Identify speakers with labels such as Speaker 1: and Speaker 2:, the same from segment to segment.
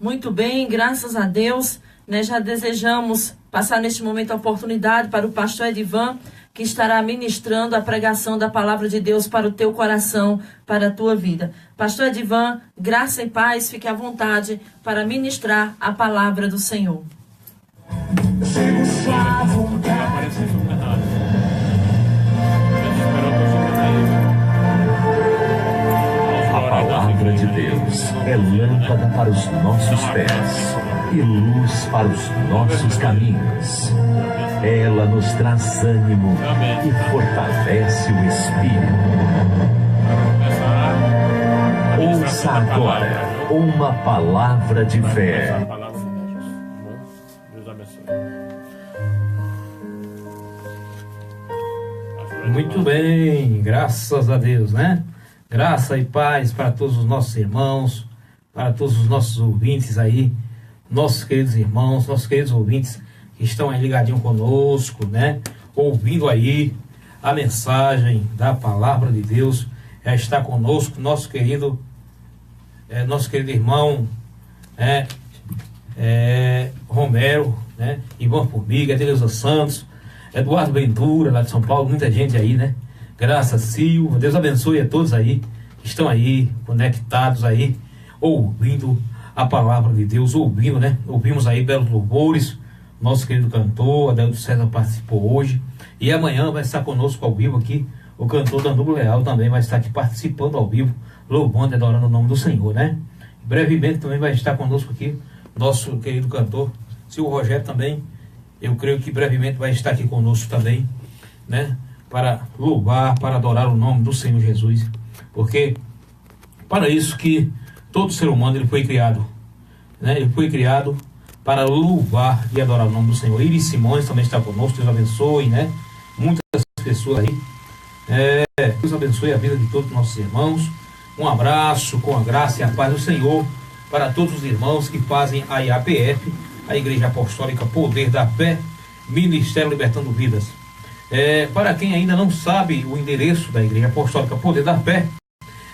Speaker 1: Muito bem, graças a Deus, né? Já desejamos passar neste momento a oportunidade para o pastor Edivan, que estará ministrando a pregação da palavra de Deus para o teu coração, para a tua vida. Pastor Edivan, graça e paz, fique à vontade para ministrar a palavra do Senhor.
Speaker 2: A palavra de Deus é lâmpada para os nossos pés e luz para os nossos caminhos. Ela nos traz ânimo e fortalece o espírito. Ouça agora uma palavra de fé.
Speaker 3: Deus abençoe.
Speaker 4: Muito bem, graças a Deus, né? Graça e paz para todos os nossos irmãos, para todos os nossos ouvintes aí, nossos queridos irmãos, nossos queridos ouvintes que estão aí ligadinhos conosco, né? Ouvindo aí a mensagem da palavra de Deus. Já está conosco nosso querido irmão Romero, né? Ivan Formiga, Adeleuza Santos, Eduardo Ventura, lá de São Paulo, muita gente aí, né? Graças, Silva, Deus abençoe a todos aí, que estão aí, conectados aí, ouvindo a palavra de Deus, ouvindo, né? Ouvimos aí belos louvores, nosso querido cantor, Adeldo César participou hoje, e amanhã vai estar conosco ao vivo aqui, o cantor Danilo Leal também vai estar aqui participando ao vivo, louvando e adorando o nome do Senhor, né? Brevemente também vai estar conosco aqui, nosso querido cantor, Silvio Rogério também, eu creio que brevemente vai estar aqui conosco também, né? Para louvar, para adorar o nome do Senhor Jesus, porque para isso que todo ser humano ele foi criado, né? Ele foi criado para louvar e adorar o nome do Senhor. Iris Simões também está conosco, Deus abençoe, né? Muitas pessoas aí, Deus abençoe a vida de todos os nossos irmãos. Um abraço com a graça e a paz do Senhor para todos os irmãos que fazem a IAPF, a Igreja Apostólica Poder da Fé, Ministério Libertando Vidas. Para quem ainda não sabe o endereço da Igreja Apostólica Poder da Fé,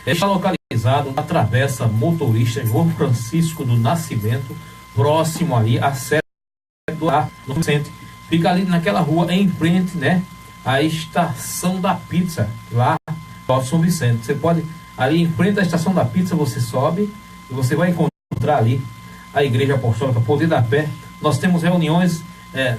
Speaker 4: está localizado na Travessa Motorista João Francisco do Nascimento, próximo ali à sede do ar no centro. Fica ali naquela rua em frente, né, à Estação da Pizza, lá no São Vicente. Você pode, ali em frente à Estação da Pizza, você sobe e você vai encontrar ali a Igreja Apostólica Poder da Fé. Nós temos reuniões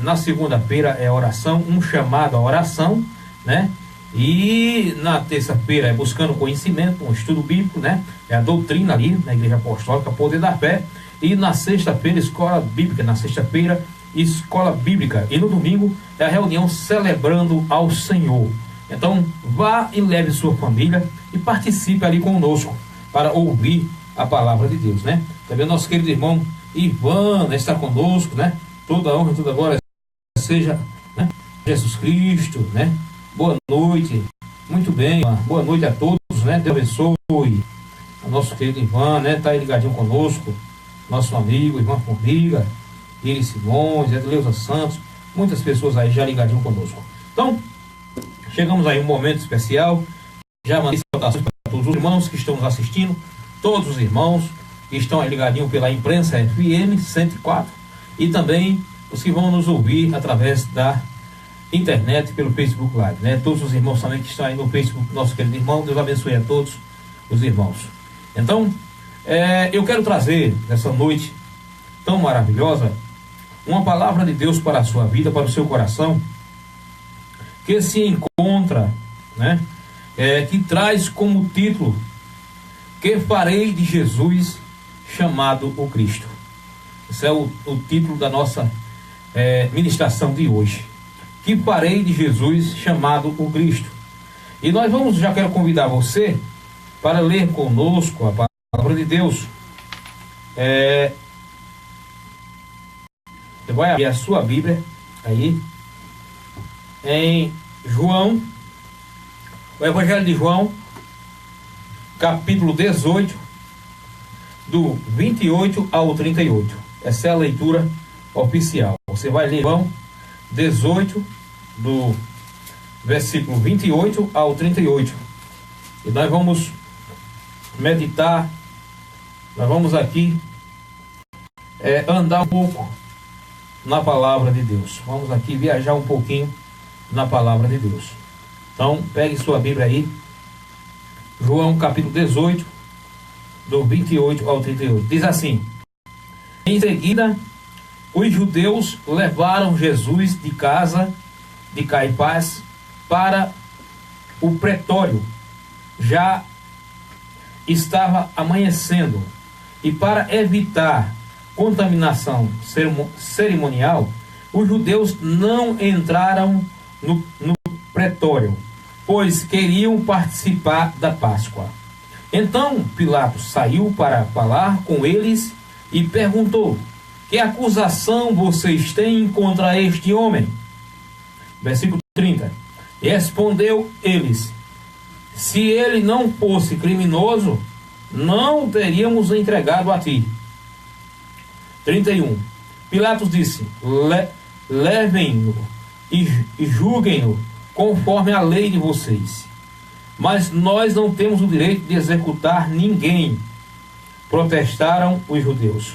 Speaker 4: na segunda-feira, oração, um chamado à oração, né? E na terça-feira é buscando conhecimento, um estudo bíblico, né? É a doutrina ali na Igreja Apostólica Poder da Fé. E na sexta-feira, escola bíblica. Na sexta-feira, escola bíblica. E no domingo é a reunião celebrando ao Senhor. Então, vá e leve sua família e participe ali conosco para ouvir a palavra de Deus, né? Também nosso querido irmão Ivan está conosco, né? Toda honra e toda glória seja, né, Jesus Cristo, né? Boa noite, muito bem, boa noite a todos, né? Deus abençoe o nosso querido Ivan, né? Tá aí ligadinho conosco, nosso amigo Ivan Formiga, Iris Simões, Adeleuza Santos, muitas pessoas aí já ligadinho conosco. Então, chegamos aí um momento especial, já mandei saudações para todos os irmãos que estão nos assistindo, todos os irmãos que estão aí ligadinho pela imprensa FM 104 e também os que vão nos ouvir através da internet pelo Facebook Live, né? Todos os irmãos também que estão aí no Facebook, nosso querido irmão, Deus abençoe a todos os irmãos. Então, eu quero trazer nessa noite tão maravilhosa uma palavra de Deus para a sua vida, para o seu coração, que se encontra, né? Que traz como título: Que farei de Jesus chamado o Cristo? Esse é o título da nossa ministração de hoje. Que farei de Jesus chamado o Cristo? E nós já quero convidar você para ler conosco a palavra de Deus. Você vai abrir a sua Bíblia aí em João, o Evangelho de João, capítulo 18, do 28 ao 38. Essa é a leitura oficial. Você vai ler João 18, do versículo 28 ao 38. E nós vamos meditar, nós vamos aqui andar um pouco na palavra de Deus. Vamos aqui viajar um pouquinho na palavra de Deus. Então, pegue sua Bíblia aí. João capítulo 18, do 28 ao 38. Diz assim: em seguida, os judeus levaram Jesus de casa de Caifás para o pretório. Já estava amanhecendo, e para evitar contaminação cerimonial, os judeus não entraram no pretório, pois queriam participar da Páscoa. Então Pilatos saiu para falar com eles e perguntou: que acusação vocês têm contra este homem? Versículo 30. Respondeu eles: se ele não fosse criminoso, não o teríamos entregado a ti. 31. Pilatos disse: levem-no e julguem-no conforme a lei de vocês. Mas nós não temos o direito de executar ninguém, protestaram os judeus.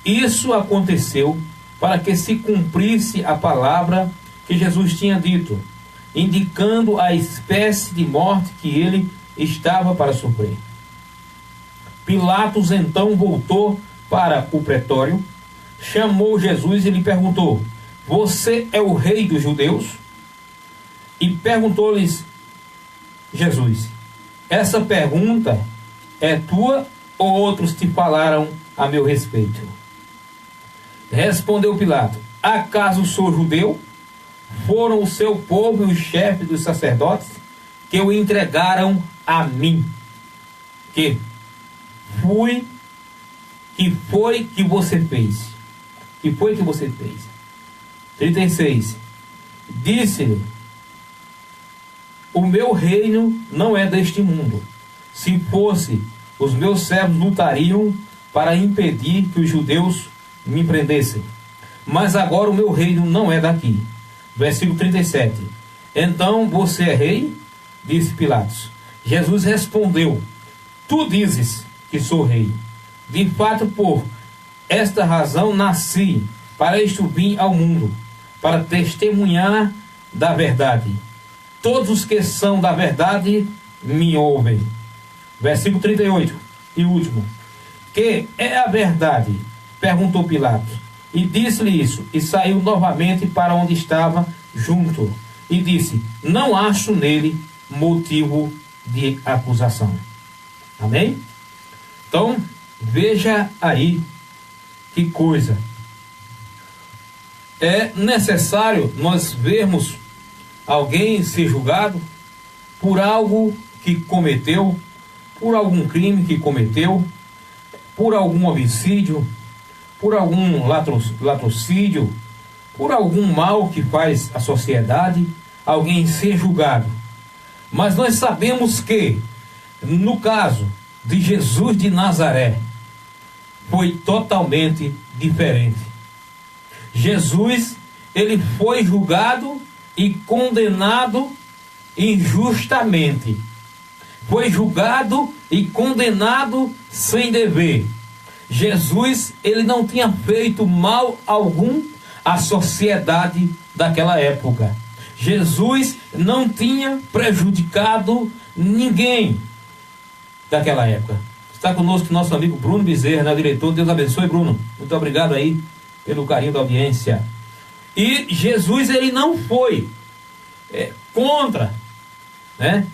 Speaker 4: Isso aconteceu para que se cumprisse a palavra que Jesus tinha dito, indicando a espécie de morte que ele estava para sofrer. Pilatos então voltou para o pretório, chamou Jesus e lhe perguntou: você é o rei dos judeus? E perguntou-lhes Jesus: essa pergunta é tua ou outros te falaram a meu respeito? Respondeu Pilatos: acaso sou judeu? Foram o seu povo e os chefes dos sacerdotes que o entregaram a mim. Que foi que você fez? Que foi que você fez? 36. Disse-lhe: o meu reino não é deste mundo. Se fosse, os meus servos lutariam para impedir que os judeus me prendessem. Mas agora o meu reino não é daqui. Versículo 37. Então você é rei? Disse Pilatos. Jesus respondeu: tu dizes que sou rei. De fato, por esta razão nasci, para isto vim ao mundo, para testemunhar da verdade. Todos os que são da verdade me ouvem. Versículo 38 e último. Que é a verdade? Perguntou Pilatos. E disse-lhe isso, e saiu novamente para onde estava junto, e disse: não acho nele motivo de acusação. Amém? Então, veja aí que coisa. É necessário nós vermos alguém ser julgado por algo que cometeu, por algum crime que cometeu, por algum homicídio, por algum latrocínio, por algum mal que faz a sociedade, alguém ser julgado. Mas nós sabemos que, no caso de Jesus de Nazaré, foi totalmente diferente. Jesus, ele foi julgado e condenado injustamente. Foi julgado e condenado sem dever. Jesus, ele não tinha feito mal algum à sociedade daquela época. Jesus não tinha prejudicado ninguém daquela época. Está conosco nosso amigo Bruno Bezerra, né, diretor. Deus abençoe, Bruno. Muito obrigado aí pelo carinho da audiência. E Jesus, ele não foi contra, né,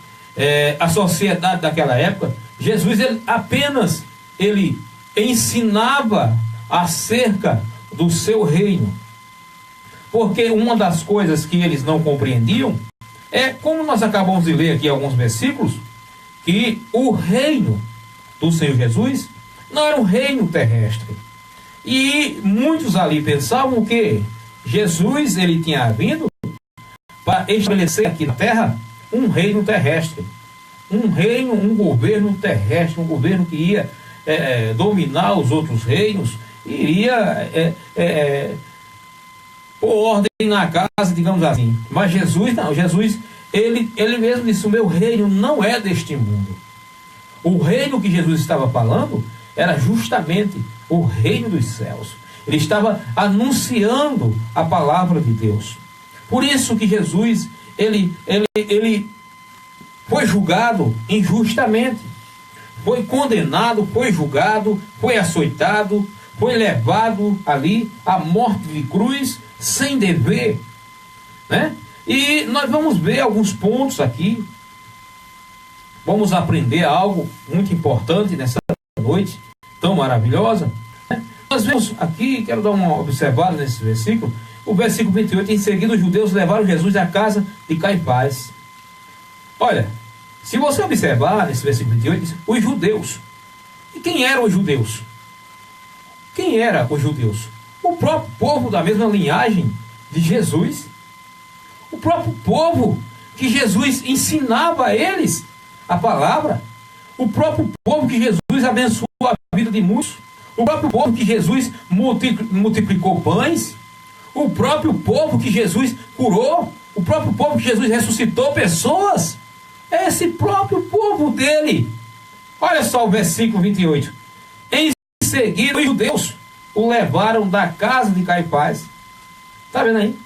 Speaker 4: a sociedade daquela época. Jesus, ele apenas ensinava acerca do seu reino. Porque uma das coisas que eles não compreendiam é, como nós acabamos de ler aqui alguns versículos, que o reino do Senhor Jesus não era um reino terrestre. E muitos ali pensavam que Jesus, ele tinha vindo para estabelecer aqui na terra um reino terrestre. Um reino, um governo terrestre, um governo que ia dominar os outros reinos, iria pôr ordem na casa, digamos assim. Mas Jesus não, Jesus, ele mesmo disse: o meu reino não é deste mundo. O reino que Jesus estava falando era justamente o reino dos céus. Ele estava anunciando a palavra de Deus. Por isso que Jesus, ele foi julgado injustamente. Foi condenado, foi julgado, foi açoitado, foi levado ali à morte de cruz, sem dever, né? E nós vamos ver alguns pontos aqui. Vamos aprender algo muito importante nessa noite tão maravilhosa, né? Nós vemos aqui, quero dar uma observada nesse versículo, o versículo 28, em seguida os judeus levaram Jesus à casa de Caifás. Olha, se você observar nesse versículo 28, diz, os judeus. E quem eram os judeus? Quem eram os judeus? O próprio povo da mesma linhagem de Jesus. O próprio povo que Jesus ensinava a eles a palavra. O próprio povo que Jesus abençoou a vida de muitos. O próprio povo que Jesus multiplicou pães. O próprio povo que Jesus curou. O próprio povo que Jesus ressuscitou pessoas. É esse próprio povo dele. Olha só o versículo 28. Em seguida, os judeus o levaram da casa de Caifás. Está vendo aí?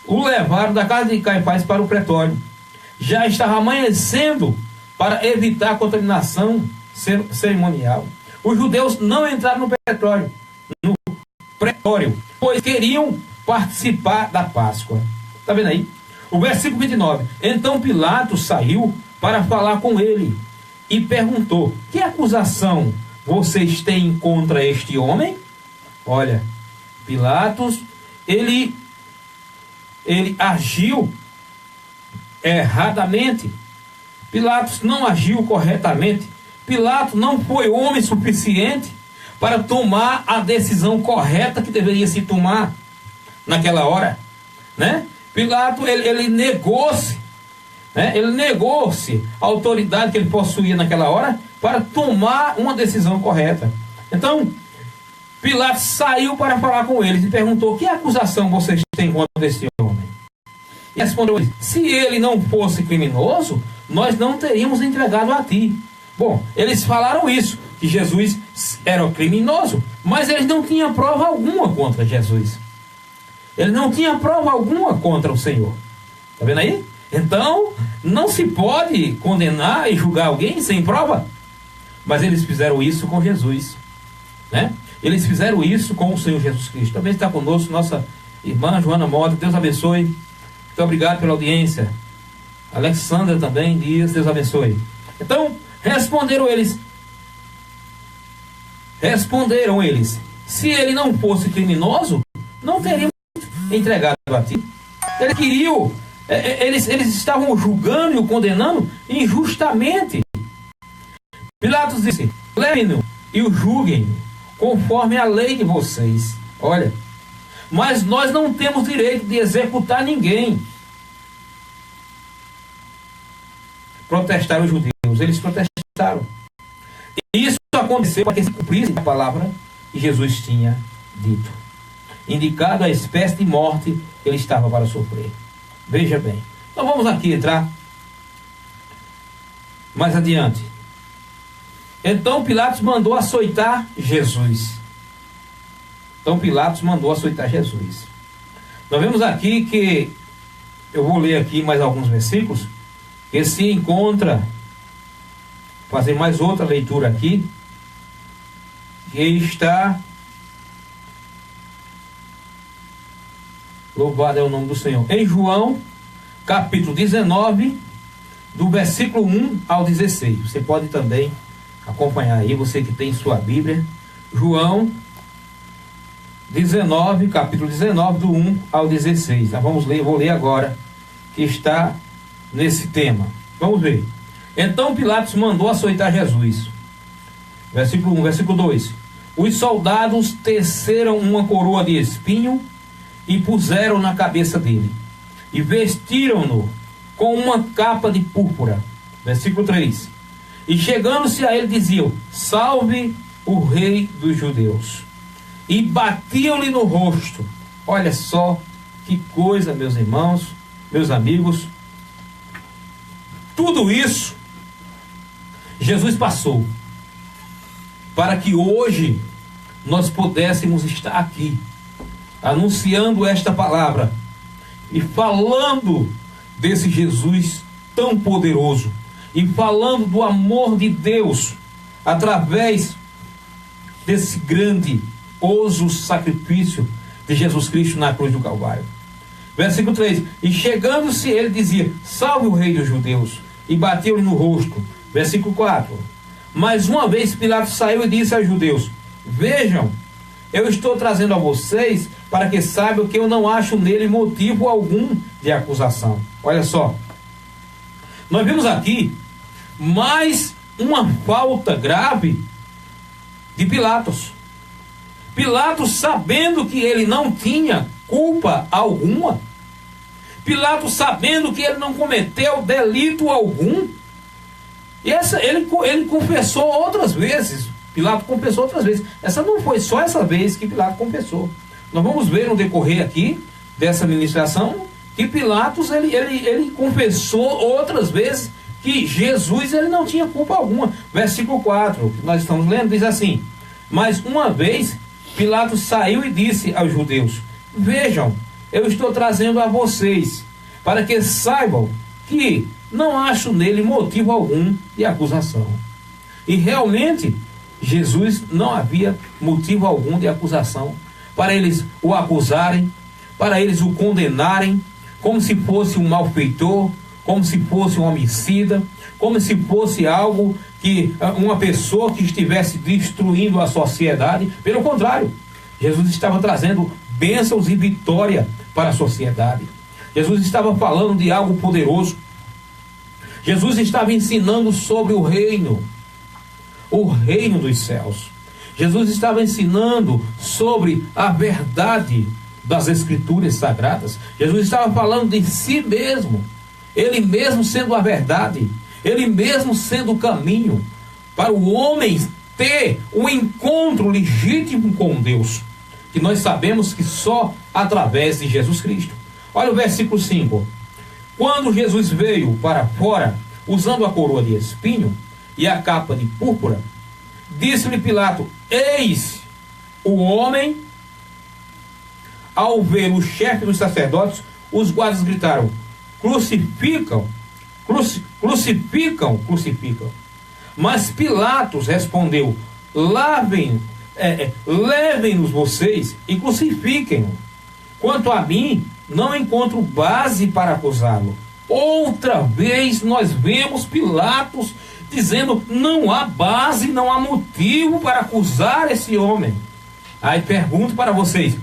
Speaker 4: O levaram da casa de Caifás para o pretório. Já estava amanhecendo para evitar a contaminação cerimonial. Os judeus não entraram no pretório, pois queriam participar da Páscoa. Está vendo aí? O versículo 29. Então Pilatos saiu para falar com ele e perguntou: que acusação vocês têm contra este homem? Olha, Pilatos, ele agiu erradamente. Pilatos não agiu corretamente. Pilatos não foi homem suficiente para tomar a decisão correta que deveria se tomar naquela hora, né? Pilatos, ele negou-se, né? Ele negou-se a autoridade que ele possuía naquela hora para tomar uma decisão correta. Então, Pilatos saiu para falar com eles e perguntou: que acusação vocês têm contra esse homem? E respondeu: se ele não fosse criminoso, nós não teríamos entregado a ti. Bom, eles falaram isso, que Jesus era o criminoso, mas eles não tinham prova alguma contra Jesus. Ele não tinha prova alguma contra o Senhor. Está vendo aí? Então, não se pode condenar e julgar alguém sem prova. Mas eles fizeram isso com Jesus, né? Eles fizeram isso com o Senhor Jesus Cristo. Também está conosco nossa irmã Joana Mota. Deus abençoe. Muito obrigado pela audiência. Alexandra também diz: Deus abençoe. Então, responderam eles, se ele não fosse criminoso, não teríamos entregado a ti. Eles estavam julgando e o condenando injustamente. Pilatos disse: levem-no e o julguem conforme a lei de vocês. Olha, mas nós não temos direito de executar ninguém. Protestaram os judeus, eles protestaram. E isso aconteceu para que se cumprisse a palavra que Jesus tinha dito, indicado a espécie de morte que ele estava para sofrer. Veja bem. Então vamos aqui entrar mais adiante. Então Pilatos mandou açoitar Jesus. Nós vemos aqui que, eu vou ler aqui mais alguns versículos, que se encontra, fazer mais outra leitura aqui, que está, louvado é o nome do Senhor, em João, capítulo 19, do versículo 1 ao 16. Você pode também acompanhar aí, você que tem sua Bíblia. João 19, capítulo 19, do 1 ao 16. Nós vamos ler, vou ler agora, que está nesse tema. Vamos ver. Então Pilatos mandou açoitar Jesus. Versículo 1, versículo 2. Os soldados teceram uma coroa de espinho e puseram na cabeça dele, e vestiram-no com uma capa de púrpura. Versículo 3. E chegando-se a ele diziam: salve o rei dos judeus. E batiam-lhe no rosto. Olha só que coisa, meus irmãos, meus amigos. Tudo isso Jesus passou para que hoje nós pudéssemos estar aqui, anunciando esta palavra e falando desse Jesus tão poderoso, e falando do amor de Deus através desse grandioso sacrifício de Jesus Cristo na cruz do Calvário. Versículo 3: e chegando-se ele dizia: salve o rei dos judeus, e bateu-lhe no rosto. Versículo 4: mais uma vez Pilatos saiu e disse aos judeus: vejam, eu estou trazendo a vocês para que saibam que eu não acho nele motivo algum de acusação. Olha só, nós vimos aqui mais uma falta grave de Pilatos. Pilatos, sabendo que ele não tinha culpa alguma, Pilatos, sabendo que ele não cometeu delito algum, e ele confessou outras vezes. Pilatos confessou outras vezes. Essa não foi só essa vez que Pilatos confessou. Nós vamos ver no decorrer aqui dessa ministração que Pilatos ele confessou outras vezes que Jesus ele não tinha culpa alguma. Versículo 4, que nós estamos lendo, diz assim: mas uma vez Pilatos saiu e disse aos judeus: vejam, eu estou trazendo a vocês para que saibam que não acho nele motivo algum de acusação. E realmente Jesus não havia motivo algum de acusação para eles o acusarem, para eles o condenarem como se fosse um malfeitor, como se fosse um homicida, como se fosse algo que uma pessoa que estivesse destruindo a sociedade. Pelo contrário, Jesus estava trazendo bênçãos e vitória para a sociedade. Jesus estava falando de algo poderoso. Jesus estava ensinando sobre o reino dos céus. Jesus estava ensinando sobre a verdade das Escrituras Sagradas. Jesus estava falando de si mesmo, ele mesmo sendo a verdade, ele mesmo sendo o caminho para o homem ter um encontro legítimo com Deus, que nós sabemos que só através de Jesus Cristo. Olha o versículo 5: quando Jesus veio para fora, usando a coroa de espinho e a capa de púrpura, disse-lhe Pilato: eis o homem. Ao ver o chefe dos sacerdotes, os guardas gritaram: crucificam, crucificam, crucificam. Mas Pilatos respondeu: levem-nos vocês e crucifiquem-no. Quanto a mim, não encontro base para acusá-lo. Outra vez nós vemos Pilatos dizendo: não há base, não há motivo para acusar esse homem. Aí pergunto para vocês: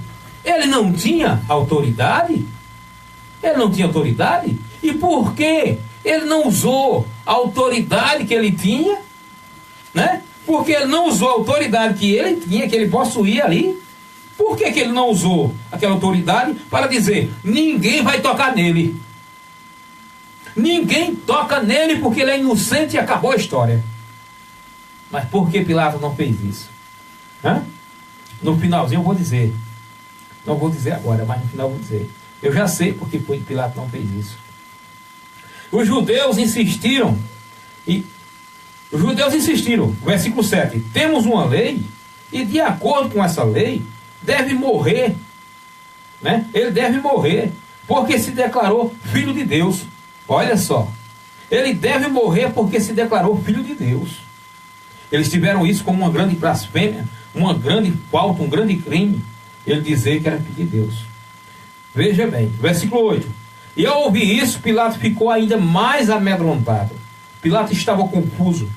Speaker 4: ele não tinha autoridade? Ele não tinha autoridade? E por que ele não usou a autoridade que ele tinha? Né? Porque ele não usou a autoridade que ele tinha, que ele possuía ali. Por que ele não usou aquela autoridade para dizer: ninguém vai tocar nele? Ninguém toca nele porque ele é inocente e acabou a história. Mas por que Pilatos não fez isso? No finalzinho eu vou dizer. Não vou dizer agora, mas no final eu vou dizer. Eu já sei porque Pilatos não fez isso. Os judeus insistiram. Versículo 7: temos uma lei, e de acordo com essa lei, deve morrer. Né? Ele deve morrer, porque se declarou filho de Deus. Olha só. Ele deve morrer porque se declarou filho de Deus. Eles tiveram isso como uma grande blasfêmia, uma grande falta, um grande crime. Ele dizer que era filho de Deus. Veja bem, versículo 8: e ao ouvir isso, Pilatos ficou ainda mais amedrontado. Pilatos estava confuso.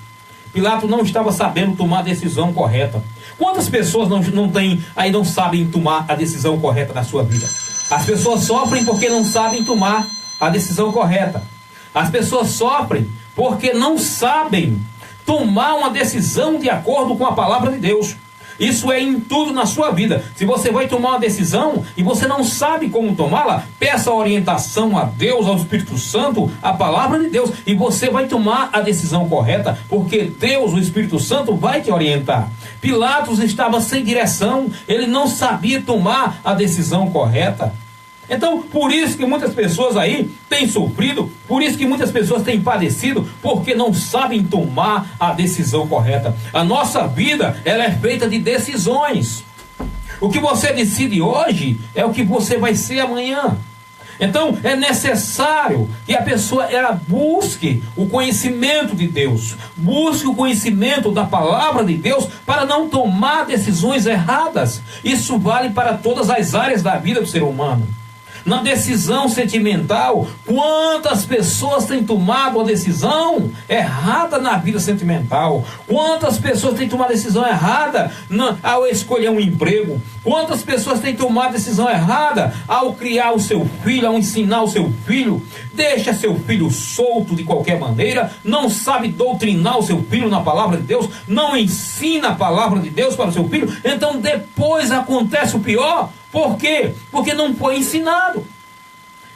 Speaker 4: Pilatos não estava sabendo tomar a decisão correta. Quantas pessoas não sabem tomar a decisão correta na sua vida? As pessoas sofrem porque não sabem tomar a decisão correta. As pessoas sofrem porque não sabem tomar uma decisão de acordo com a palavra de Deus. Isso é em tudo na sua vida. Se você vai tomar uma decisão e você não sabe como tomá-la, peça orientação a Deus, ao Espírito Santo, a palavra de Deus, e você vai tomar a decisão correta, porque Deus, o Espírito Santo, vai te orientar. Pilatos estava sem direção, ele não sabia tomar a decisão correta. Então, por isso que muitas pessoas aí têm sofrido, por isso que muitas pessoas têm padecido, porque não sabem tomar a decisão correta. A nossa vida, ela é feita de decisões. O que você decide hoje é o que você vai ser amanhã. Então, é necessário que a pessoa ela busque o conhecimento de Deus, busque o conhecimento da palavra de Deus para não tomar decisões erradas. Isso vale para todas as áreas da vida do ser humano. Na decisão sentimental, quantas pessoas têm tomado a decisão errada na vida sentimental? Quantas pessoas têm tomado a decisão errada ao escolher um emprego? Quantas pessoas têm tomado a decisão errada ao criar o seu filho, ao ensinar o seu filho? Deixa seu filho solto de qualquer maneira, não sabe doutrinar o seu filho na palavra de Deus, não ensina a palavra de Deus para o seu filho, então depois acontece o pior. Por quê? Porque não foi ensinado.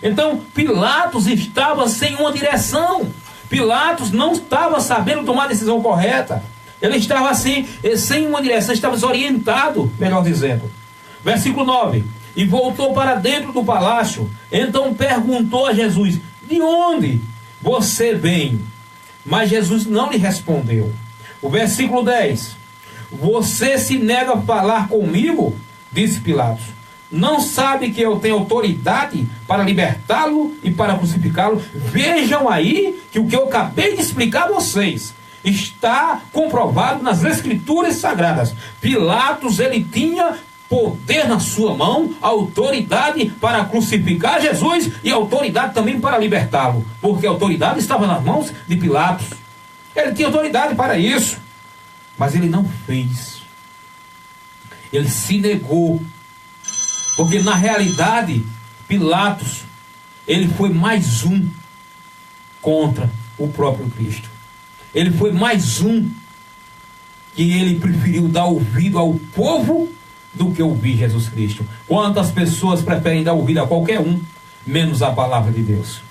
Speaker 4: Então Pilatos estava sem uma direção. Pilatos não estava sabendo tomar a decisão correta. Ele estava assim, sem uma direção, estava desorientado, melhor dizendo. Versículo 9. E voltou para dentro do palácio. Então perguntou a Jesus: de onde você vem? Mas Jesus não lhe respondeu. O versículo 10. Você se nega a falar comigo? Disse Pilatos. Não sabe que eu tenho autoridade para libertá-lo e para crucificá-lo? Vejam aí que o que eu acabei de explicar a vocês está comprovado nas Escrituras Sagradas. Pilatos, ele tinha poder na sua mão, autoridade para crucificar Jesus e autoridade também para libertá-lo, porque a autoridade estava nas mãos de Pilatos. Ele tinha autoridade para isso, mas ele não fez. Ele se negou. Porque na realidade, Pilatos, ele foi mais um contra o próprio Cristo. Ele foi mais um que ele preferiu dar ouvido ao povo do que ouvir Jesus Cristo. Quantas pessoas preferem dar ouvido a qualquer um, menos a palavra de Deus?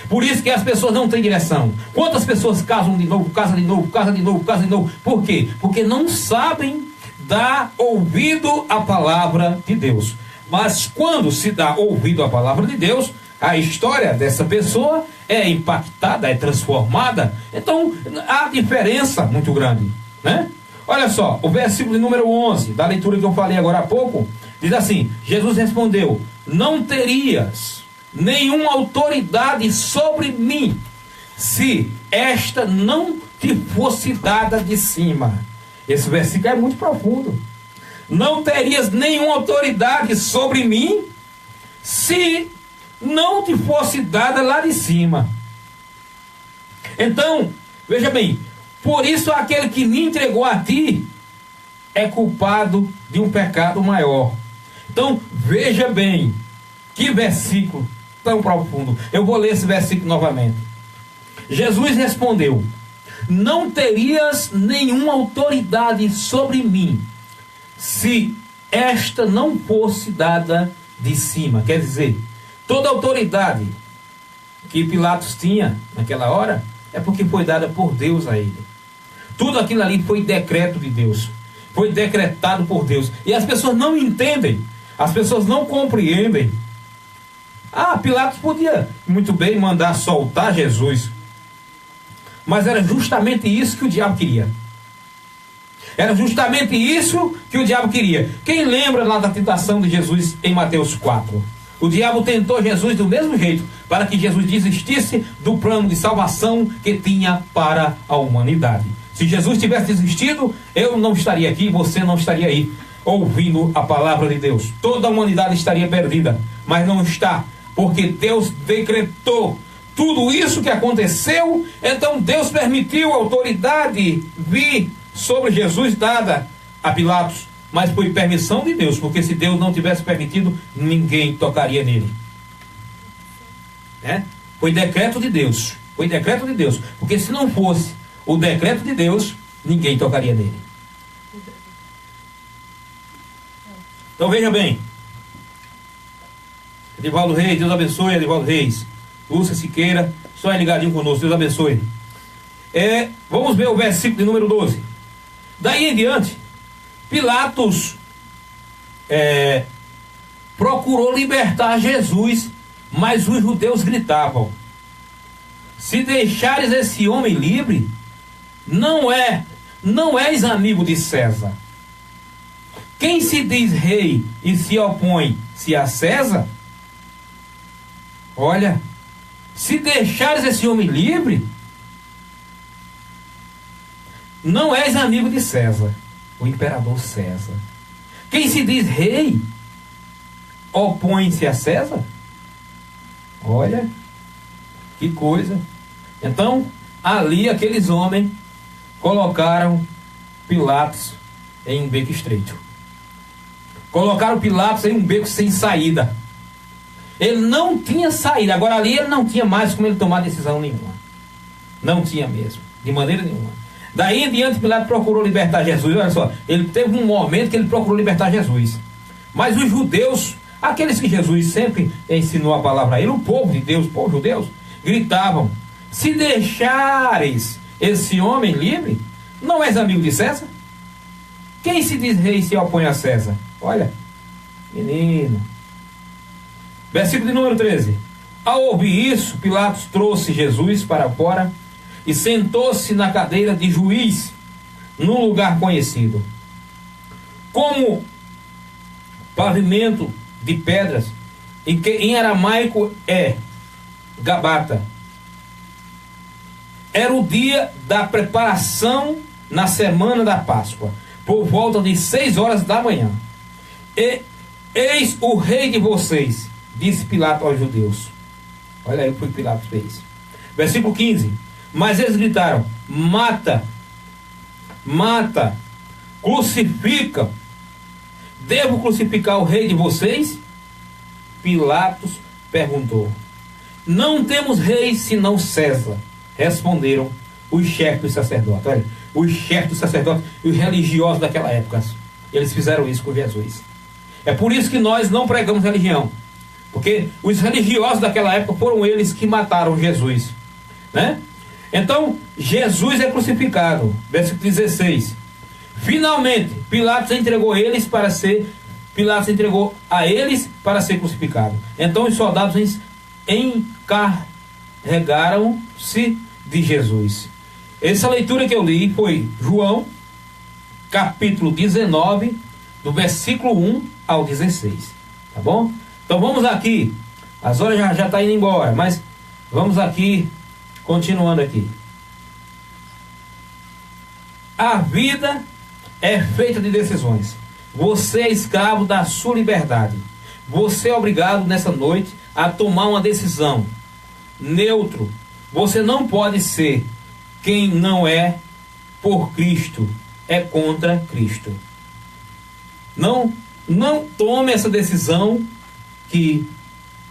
Speaker 4: Por isso que as pessoas não têm direção. Quantas pessoas casam de novo, casam de novo, casam de novo, casam de novo? Por quê? Porque não sabem dar ouvido à palavra de Deus. Mas quando se dá ouvido à palavra de Deus, a história dessa pessoa é impactada, é transformada. Então há diferença muito grande, né? Olha só, o versículo de número 11 da leitura que eu falei agora há pouco, diz assim: Jesus respondeu: não terias nenhuma autoridade sobre mim, se esta não te fosse dada de cima. Esse versículo é muito profundo. Não terias nenhuma autoridade sobre mim, se não te fosse dada lá de cima. Então, veja bem, por isso aquele que me entregou a ti é culpado de um pecado maior. Então, veja bem, que versículo tão profundo. Eu vou ler esse versículo novamente. Jesus respondeu: não terias nenhuma autoridade sobre mim, se esta não fosse dada de cima. Quer dizer, toda autoridade que Pilatos tinha naquela hora é porque foi dada por Deus a ele. Tudo aquilo ali foi decreto de Deus, foi decretado por Deus. E as pessoas não entendem, as pessoas não compreendem. Pilatos podia muito bem mandar soltar Jesus, mas era justamente isso que o diabo queria. Era justamente isso que o diabo queria. Quem lembra lá da tentação de Jesus em Mateus 4? O diabo tentou Jesus do mesmo jeito, para que Jesus desistisse do plano de salvação que tinha para a humanidade. Se Jesus tivesse desistido, eu não estaria aqui, você não estaria aí, ouvindo a palavra de Deus. Toda a humanidade estaria perdida, mas não está, porque Deus decretou tudo isso que aconteceu. Então Deus permitiu a autoridade vir sobre Jesus dada a Pilatos, mas foi permissão de Deus, porque se Deus não tivesse permitido, ninguém tocaria nele, né? Foi decreto de Deus, foi decreto de Deus, porque se não fosse o decreto de Deus, ninguém tocaria nele. Então veja bem, Edivaldo Reis, Deus abençoe. Edivaldo Reis, Lúcia Siqueira, só ligadinho conosco, Deus abençoe. Vamos ver o versículo de número 12. Daí em diante, Pilatos procurou libertar Jesus, mas os judeus gritavam: se deixares esse homem livre, não és amigo de César. Quem se diz rei e se opõe-se a César? Olha, se deixares esse homem livre, não és amigo de César, o imperador César. Quem se diz rei, opõe-se a César? Olha, que coisa. Então, ali aqueles homens colocaram Pilatos em um beco estreito. Colocaram Pilatos em um beco sem saída. Ele não tinha saída. Agora ali ele não tinha mais como ele tomar decisão nenhuma. Não tinha mesmo, de maneira nenhuma. Daí em diante Pilatos procurou libertar Jesus. Olha só, ele teve um momento que ele procurou libertar Jesus. Mas os judeus, aqueles que Jesus sempre ensinou a palavra a ele, o povo de Deus, o povo judeus, gritavam: se deixares esse homem livre, não és amigo de César? Quem se diz rei se opõe a César? Olha, menino. Versículo de número 13. Ao ouvir isso, Pilatos trouxe Jesus para fora e sentou-se na cadeira de juiz, num lugar conhecido como pavimento de pedras, e que em aramaico é Gabata. Era o dia da preparação na semana da Páscoa, por volta de 6 horas da manhã. E eis o rei de vocês, disse Pilatos aos judeus. Olha aí o que Pilatos fez. Versículo 15. Mas eles gritaram: mata, mata, crucifica. Devo crucificar o rei de vocês? Pilatos perguntou. Não temos rei senão César, responderam os chefes dos sacerdotes. Olha, os chefes dos sacerdotes e os religiosos daquela época, eles fizeram isso com Jesus. É por isso que nós não pregamos religião, porque os religiosos daquela época foram eles que mataram Jesus, né? Então Jesus é crucificado. Versículo 16. Finalmente Pilatos entregou a eles para ser crucificado. Então os soldados encarregaram-se de Jesus. Essa leitura que eu li foi João, capítulo 19, do versículo 1 ao 16. Tá bom? Então vamos aqui. As horas já está indo embora, mas vamos aqui, continuando aqui. A vida é feita de decisões. Você é escravo da sua liberdade. Você é obrigado nessa noite a tomar uma decisão. Neutro. Você não pode ser quem não é por Cristo, é contra Cristo. Não tome essa decisão que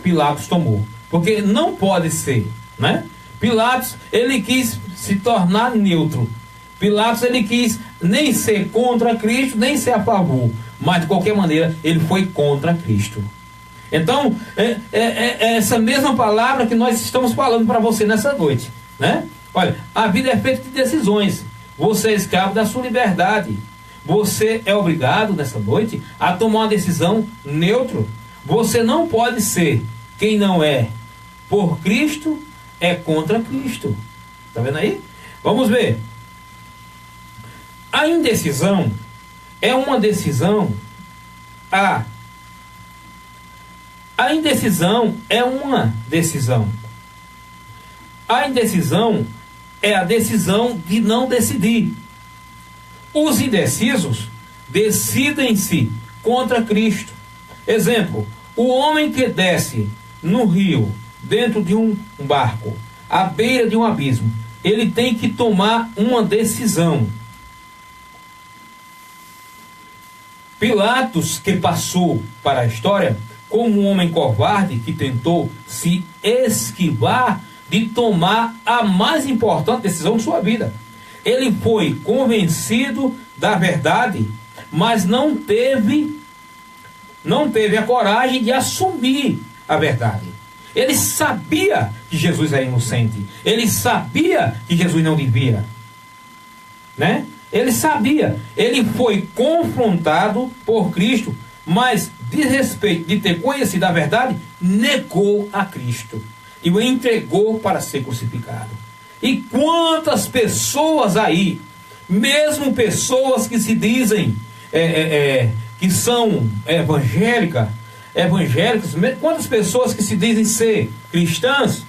Speaker 4: Pilatos tomou, porque não pode ser, né? Pilatos, ele quis se tornar neutro. Pilatos, ele quis nem ser contra Cristo, nem ser a favor, mas de qualquer maneira ele foi contra Cristo. Então é essa mesma palavra que nós estamos falando para você nessa noite, né? Olha, a vida é feita de decisões. Você é escravo da sua liberdade. Você é obrigado nessa noite a tomar uma decisão neutro. Você não pode ser quem não é por Cristo, é contra Cristo. Está vendo aí? Vamos ver. A indecisão é uma decisão. A indecisão é uma decisão. A indecisão é a decisão de não decidir. Os indecisos decidem-se contra Cristo. Exemplo: o homem que desce no rio, dentro de um barco, à beira de um abismo, ele tem que tomar uma decisão. Pilatos, que passou para a história como um homem covarde que tentou se esquivar de tomar a mais importante decisão de sua vida. Ele foi convencido da verdade, mas não teve a coragem de assumir a verdade. Ele sabia que Jesus era inocente. Ele sabia que Jesus não devia, né? Ele sabia. Ele foi confrontado por Cristo, mas de respeito de ter conhecido a verdade, negou a Cristo e o entregou para ser crucificado. E quantas pessoas aí, mesmo pessoas que se dizem que são evangélicas, quantas pessoas que se dizem ser cristãs,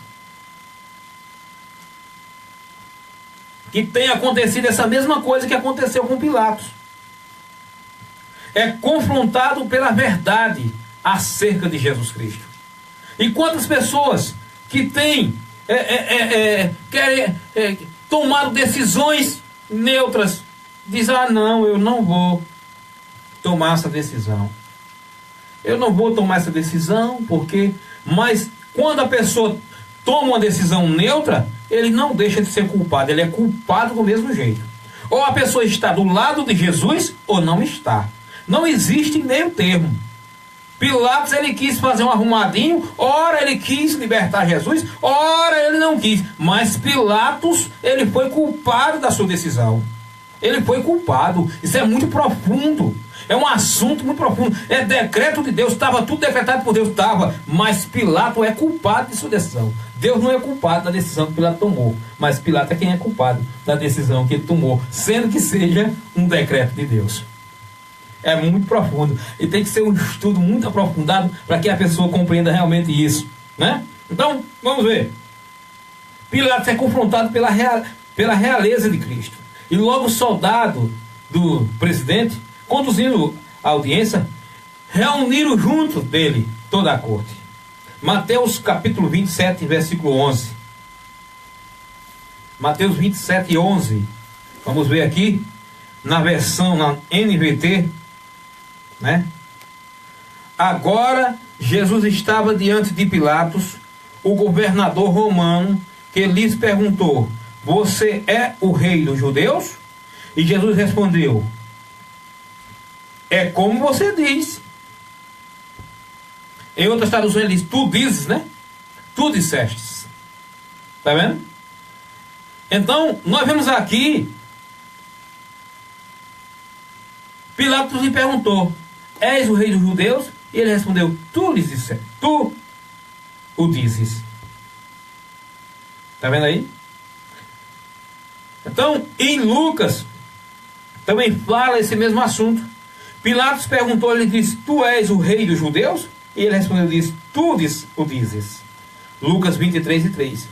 Speaker 4: que tem acontecido essa mesma coisa que aconteceu com Pilatos. É confrontado pela verdade acerca de Jesus Cristo. E quantas pessoas que têm tomado decisões neutras, dizem: ah, não, eu não vou tomar essa decisão. Eu não vou tomar essa decisão porque... Mas quando a pessoa toma uma decisão neutra, ele não deixa de ser culpado, ele é culpado do mesmo jeito. Ou a pessoa está do lado de Jesus ou não está. Não existe meio termo. Pilatos, ele quis fazer um arrumadinho, ora ele quis libertar Jesus, ora ele não quis. Mas Pilatos, ele foi culpado da sua decisão. Ele foi culpado. Isso é muito profundo. É um assunto muito profundo. É decreto de Deus. Estava tudo decretado por Deus. Estava. Mas Pilatos é culpado de sua decisão. Deus não é culpado da decisão que Pilatos tomou. Mas Pilatos é quem é culpado da decisão que ele tomou. Sendo que seja um decreto de Deus. É muito profundo. E tem que ser um estudo muito aprofundado para que a pessoa compreenda realmente isso, né? Então, vamos ver. Pilatos é confrontado pela realeza de Cristo. E logo o soldado do presidente, conduzindo a audiência, reuniram junto dele toda a corte. Mateus capítulo 27, versículo 11. Mateus 27, 11. Vamos ver aqui, na versão, na NVT, né? Agora Jesus estava diante de Pilatos, o governador romano, que lhes perguntou: você é o rei dos judeus? E Jesus respondeu: é como você diz. Em outras traduções ele diz: tu dizes, né? Tu disseste. Está vendo? Então nós vemos aqui, Pilatos lhe perguntou: és o rei dos judeus? E ele respondeu: tu lhes disseste, tu o dizes. Está vendo aí? Então, em Lucas, também fala esse mesmo assunto. Pilatos perguntou, ele disse: tu és o rei dos judeus? E ele respondeu, disse: tu o dizes. Lucas 23, 3.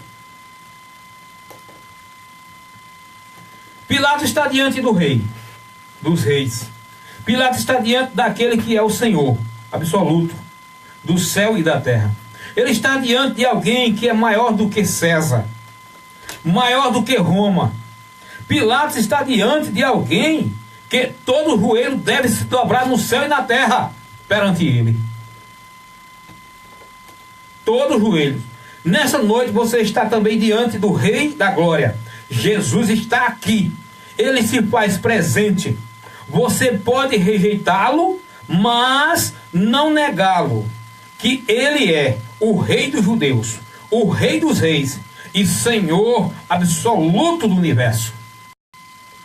Speaker 4: Pilatos está diante do rei, dos reis. Pilatos está diante daquele que é o Senhor absoluto do céu e da terra. Ele está diante de alguém que é maior do que César, maior do que Roma. Pilatos está diante de alguém que todo joelho deve se dobrar no céu e na terra perante ele. Todo joelho. Nessa noite você está também diante do Rei da Glória. Jesus está aqui. Ele se faz presente. Você pode rejeitá-lo, mas não negá-lo. Que ele é o Rei dos judeus, o Rei dos reis e Senhor absoluto do universo.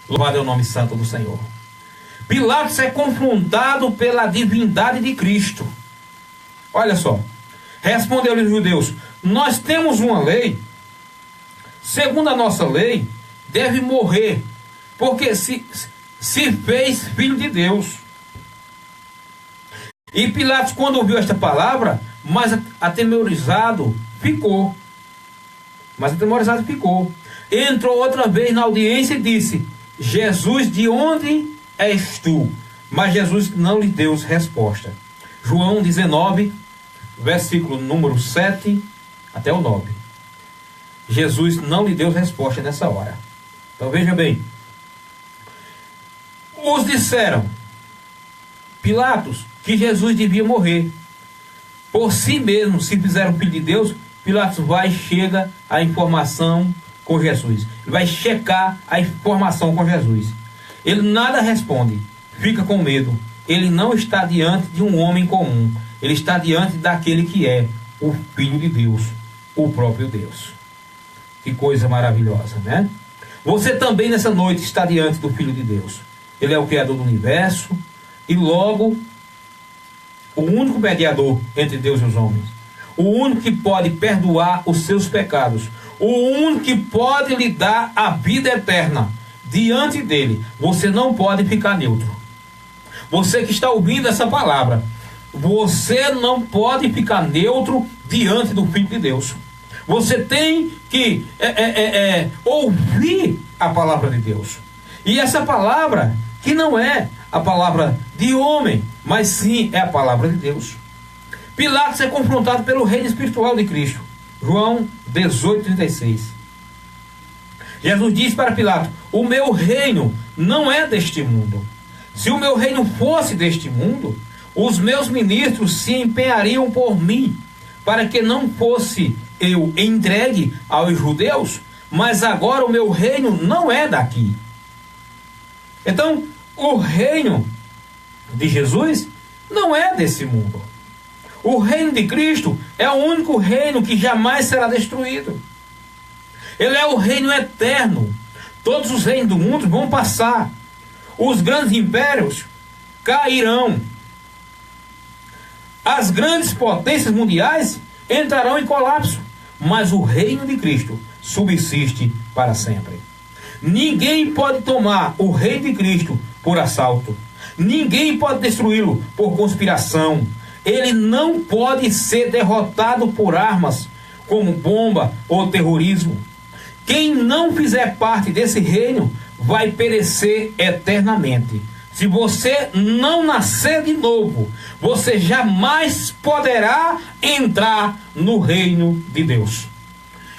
Speaker 4: Louvado é o nome santo do Senhor. Pilatos é confrontado pela divindade de Cristo. Olha só. Respondeu-lhe os judeus: nós temos uma lei. Segundo a nossa lei, deve morrer, porque se fez filho de Deus. E Pilatos, quando ouviu esta palavra, mais atemorizado ficou. Entrou outra vez na audiência e disse: Jesus, de onde és tu? Mas Jesus não lhe deu resposta. João 19, versículo número 7 até o 9. Jesus não lhe deu resposta nessa hora. Então veja bem. Os disseram, Pilatos, que Jesus devia morrer. Por si mesmo, se fizeram filho de Deus, Pilatos vai e chega a informação com Jesus. Ele vai checar a informação com Jesus. Ele nada responde, fica com medo. Ele não está diante de um homem comum. Ele está diante daquele que é o Filho de Deus, o próprio Deus. Que coisa maravilhosa, né? Você também nessa noite está diante do Filho de Deus. Ele é o Criador do universo. E logo o único mediador entre Deus e os homens, o único que pode perdoar os seus pecados, o único que pode lhe dar a vida eterna. Diante dele, você não pode ficar neutro. Você que está ouvindo essa palavra, você não pode ficar neutro diante do Filho de Deus. Você tem que ouvir a palavra de Deus. E essa palavra, que não é a palavra de homem, mas sim é a palavra de Deus. Pilatos é confrontado pelo reino espiritual de Cristo. João 18:36. Jesus diz para Pilatos: o meu reino não é deste mundo. Se o meu reino fosse deste mundo, os meus ministros se empenhariam por mim, para que não fosse eu entregue aos judeus, mas agora o meu reino não é daqui. Então, o reino de Jesus não é desse mundo. O reino de Cristo é o único reino que jamais será destruído. Ele é o reino eterno. Todos os reinos do mundo vão passar. Os grandes impérios cairão. As grandes potências mundiais entrarão em colapso. Mas o reino de Cristo subsiste para sempre. Ninguém pode tomar o reino de Cristo por assalto. Ninguém pode destruí-lo por conspiração. Ele não pode ser derrotado por armas como bomba ou terrorismo. Quem não fizer parte desse reino vai perecer eternamente. Se você não nascer de novo, você jamais poderá entrar no reino de Deus.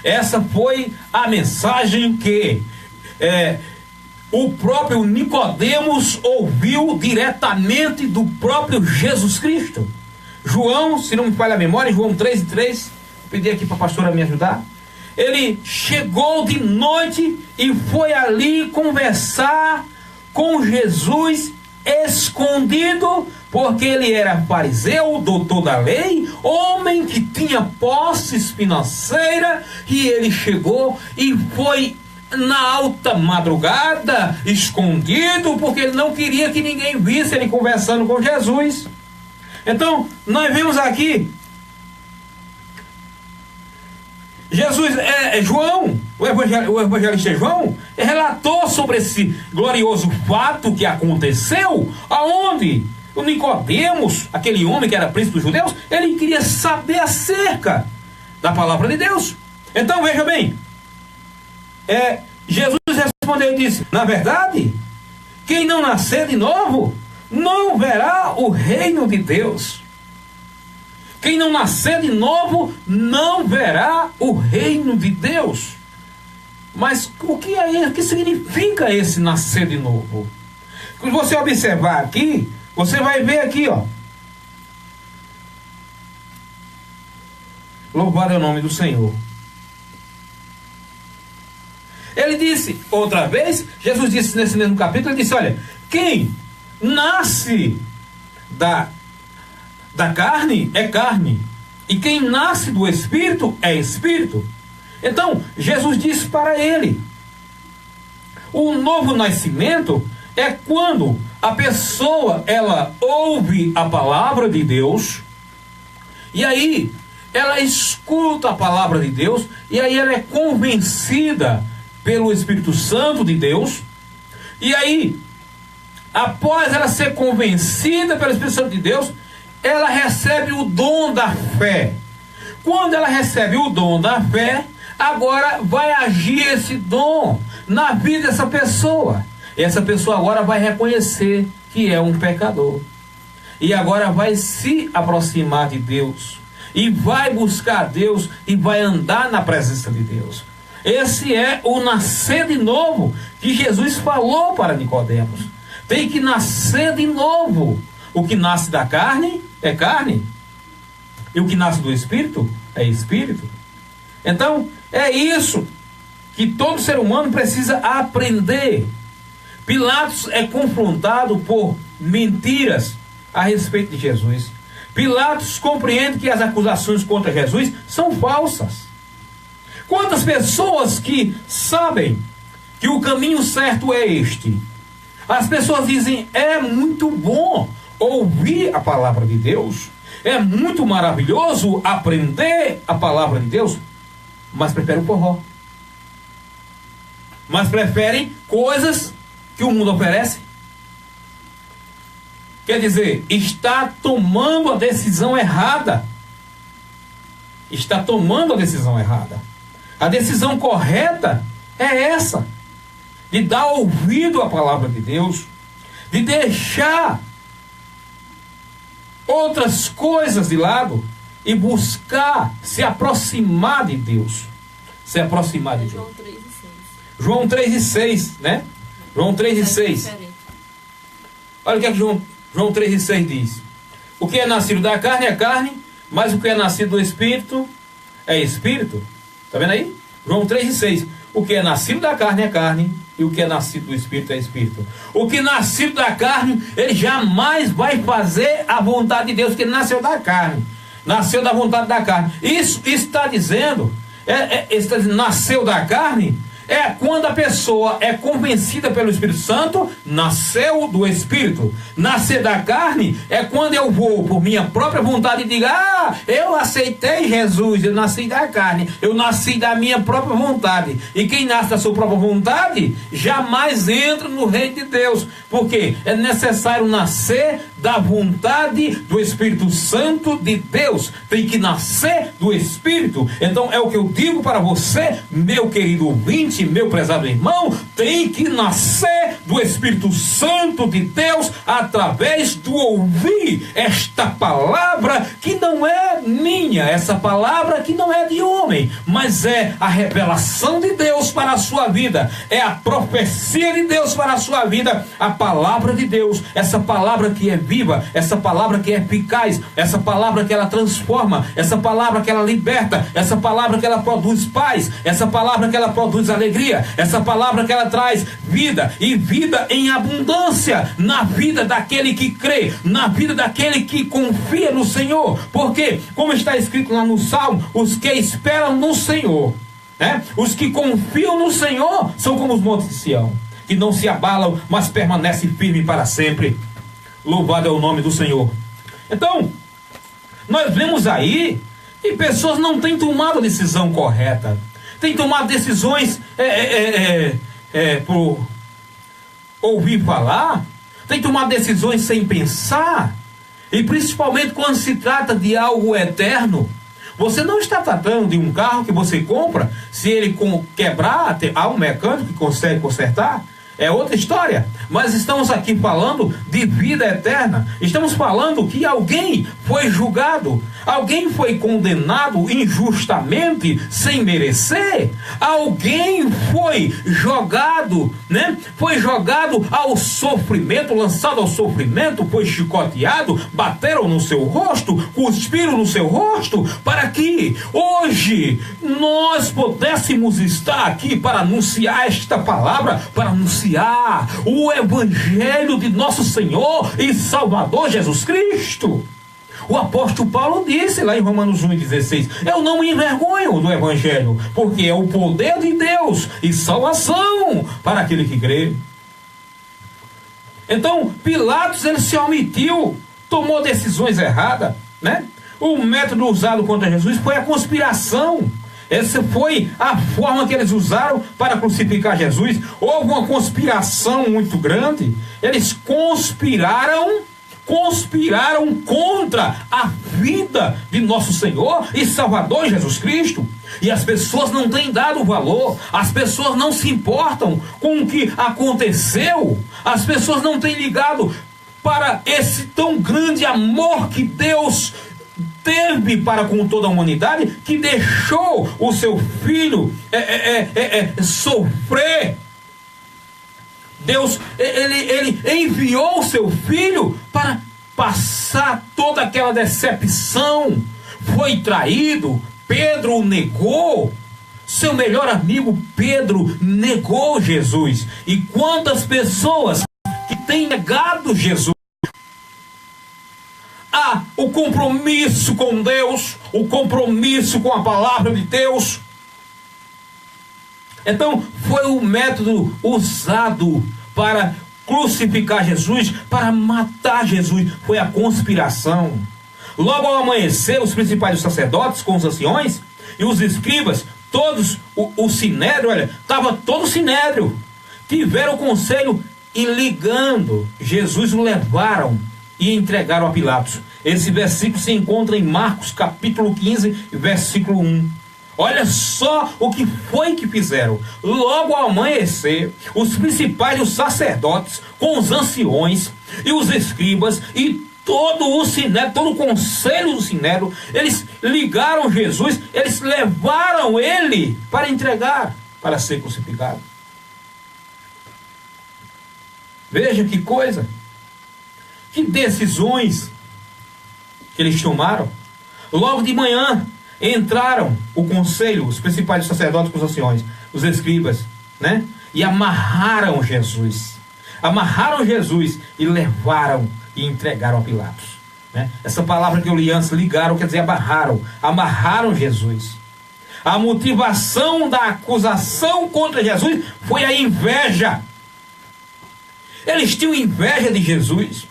Speaker 4: Essa foi a mensagem que o próprio Nicodemos ouviu diretamente do próprio Jesus Cristo. João, se não me falha a memória, João 3:3, vou pedir aqui para a pastora me ajudar. Ele chegou de noite e foi ali conversar com Jesus escondido, porque ele era fariseu, doutor da lei, homem que tinha posses financeiras, e ele chegou e foi na alta madrugada, escondido, porque ele não queria que ninguém visse ele conversando com Jesus. Então, nós vemos aqui Jesus, João, o evangelista João, relatou sobre esse glorioso fato que aconteceu, aonde o Nicodemos, aquele homem que era príncipe dos judeus, ele queria saber acerca da palavra de Deus. Então, veja bem, Jesus respondeu e disse: na verdade, quem não nascer de novo, não verá o reino de Deus. Quem não nascer de novo não verá o reino de Deus. Mas o que é isso? O que significa esse nascer de novo? Se você observar aqui, você vai ver aqui, ó. Louvado é o nome do Senhor. Ele disse, outra vez, Jesus disse nesse mesmo capítulo, ele disse: olha, quem nasce da carne é carne, e quem nasce do Espírito é Espírito. Então, Jesus disse para ele: o novo nascimento é quando a pessoa, ela ouve a palavra de Deus, e aí ela escuta a palavra de Deus, e aí ela é convencida pelo Espírito Santo de Deus, e aí, após ela ser convencida pelo Espírito Santo de Deus, ela recebe o dom da fé. Quando ela recebe o dom da fé, agora vai agir esse dom na vida dessa pessoa. Essa pessoa agora vai reconhecer que é um pecador. E agora vai se aproximar de Deus. E vai buscar Deus e vai andar na presença de Deus. Esse é o nascer de novo que Jesus falou para Nicodemos. Tem que nascer de novo. O que nasce da carne é carne, e o que nasce do Espírito é Espírito. Então, é isso que todo ser humano precisa aprender. Pilatos é confrontado por mentiras a respeito de Jesus. Pilatos compreende que as acusações contra Jesus são falsas. Quantas pessoas que sabem que o caminho certo é este? As pessoas dizem: é muito bom ouvir a palavra de Deus, é muito maravilhoso aprender a palavra de Deus, mas prefere o forró. Mas preferem coisas que o mundo oferece. Quer dizer, está tomando a decisão errada. Está tomando a decisão errada. A decisão correta é essa: de dar ouvido à palavra de Deus, de deixar outras coisas de lado e buscar se aproximar de Deus. Se aproximar de Deus. João 3,6, né? João 3,6. Olha o que é que João 3,6 diz. O que é nascido da carne é carne, mas o que é nascido do Espírito é Espírito. Está vendo aí? João 3,6. O que é nascido da carne é carne, e o que é nascido do Espírito é Espírito. O que é nascido da carne, ele jamais vai fazer a vontade de Deus, porque ele nasceu da carne. Nasceu da vontade da carne. Isso está dizendo, nasceu da carne, é quando a pessoa é convencida pelo Espírito Santo, nasceu do Espírito. Nascer da carne é quando eu vou por minha própria vontade e digo: eu aceitei Jesus, eu nasci da carne, eu nasci da minha própria vontade. E quem nasce da sua própria vontade jamais entra no reino de Deus, porque é necessário nascer da vontade do Espírito Santo de Deus. Tem que nascer do Espírito. Então é o que eu digo para você, meu querido ouvinte, meu prezado irmão, tem que nascer do Espírito Santo de Deus através do ouvir esta palavra que não é minha, essa palavra que não é de homem, mas é a revelação de Deus para a sua vida, é a profecia de Deus para a sua vida, a palavra de Deus, essa palavra que é viva, essa palavra que é eficaz, essa palavra que ela transforma, essa palavra que ela liberta, essa palavra que ela produz paz, essa palavra que ela produz alegria, essa palavra que ela traz vida, e vida em abundância na vida daquele que crê, na vida daquele que confia no Senhor, porque como está escrito lá no Salmo, os que esperam no Senhor, os que confiam no Senhor são como os montes de Sião, que não se abalam, mas permanecem firmes para sempre. Louvado é o nome do Senhor. Então, nós vemos aí que pessoas não têm tomado a decisão correta, têm tomado decisões por ouvir falar, têm tomado decisões sem pensar, e principalmente quando se trata de algo eterno. Você não está tratando de um carro que você compra, se ele quebrar, há um mecânico que consegue consertar, é outra história. Mas estamos aqui falando de vida eterna. Estamos falando que alguém foi julgado, alguém foi condenado injustamente, sem merecer. Alguém foi jogado, Foi jogado ao sofrimento, lançado ao sofrimento, foi chicoteado, bateram no seu rosto, cuspiram no seu rosto, para que hoje nós pudéssemos estar aqui para anunciar esta palavra, para anunciar o Evangelho de nosso Senhor e Salvador Jesus Cristo. O apóstolo Paulo disse lá em Romanos 1,16: eu não me envergonho do Evangelho, porque é o poder de Deus e salvação para aquele que crê. Então Pilatos, ele se omitiu, tomou decisões erradas, O método usado contra Jesus foi a conspiração. Essa foi a forma que eles usaram para crucificar Jesus. Houve uma conspiração muito grande. Eles conspiraram contra a vida de nosso Senhor e Salvador Jesus Cristo. E as pessoas não têm dado valor, as pessoas não se importam com o que aconteceu, as pessoas não têm ligado para esse tão grande amor que Deus teve para com toda a humanidade, que deixou o seu filho sofrer. Deus, ele enviou o seu filho para passar toda aquela decepção. Foi traído, Pedro o negou. Seu melhor amigo Pedro negou Jesus. E quantas pessoas que têm negado Jesus? O compromisso com Deus, o compromisso com a palavra de Deus. Então foi o método usado para crucificar Jesus, para matar Jesus. Foi a conspiração. Logo ao amanhecer, os principais sacerdotes com os anciões e os escribas, todos, o sinédrio, olha, estava todo o sinédrio, tiveram o conselho e, ligando Jesus, o levaram e entregaram a Pilatos. Esse versículo se encontra em Marcos capítulo 15, versículo 1. Olha só o que foi que fizeram. Logo ao amanhecer, os principais os sacerdotes, com os anciões e os escribas e todo o sinédrio, todo o conselho do sinédrio, eles ligaram Jesus, eles levaram ele para entregar, para ser crucificado. Veja que coisa, que decisões que eles tomaram. Logo de manhã entraram o conselho, os principais sacerdotes com os anciões, os escribas, né? E amarraram Jesus. Amarraram Jesus e levaram e entregaram a Pilatos, né? Essa palavra que eu li antes, ligaram, quer dizer amarraram. Amarraram Jesus. A motivação da acusação contra Jesus foi a inveja. Eles tinham inveja de Jesus.